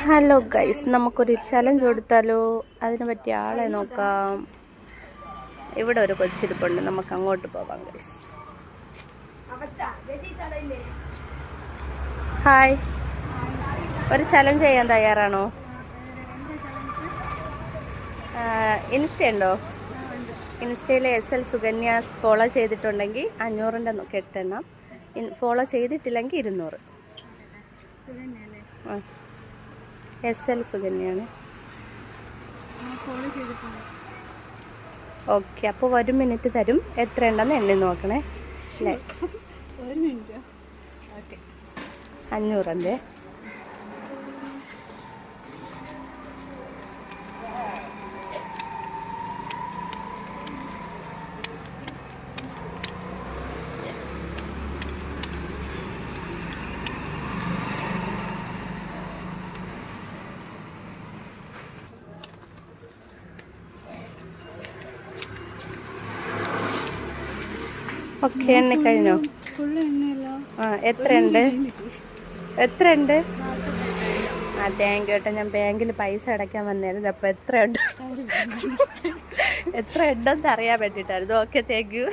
Hello guys, നമുക്കൊരു challenge കൊടുത്താലോ? അതിന് പറ്റിയ ആളെ നോക്കാം. ഇവിടെ ഒരു കൊച്ചിരിപ്പുണ്ട്, നമുക്ക് അങ്ങോട്ട് പോവാം ഗൈസ്. ഹായ്, ഒരു ചലഞ്ച് ചെയ്യാൻ തയ്യാറാണോ? ഇൻസ്റ്റ ഉണ്ടോ? ഇൻസ്റ്റയിൽ SL സുകന്യ ഫോളോ ചെയ്തിട്ടുണ്ടെങ്കിൽ 500 കെട്ടെണ്ണം, ഫോളോ ചെയ്തിട്ടില്ലെങ്കിൽ 200. SL സുകന്യാണ്. ഓക്കെ, അപ്പോൾ 1 മിനിറ്റ് തരും. എത്ര ഉണ്ടെന്ന് എണ്ണി നോക്കണേ. അല്ലേ, 500. ഓക്കെ, എണ്ണി കഴിഞ്ഞോ? എത്രയുണ്ട്? താങ്ക് യു കേട്ടോ. ഞാൻ ബാങ്കിൽ പൈസ അടയ്ക്കാൻ വന്നായിരുന്നു. അപ്പോൾ എത്ര ഉണ്ടെന്ന് അറിയാൻ വേണ്ടിയിട്ടായിരുന്നു. Okay, thank you.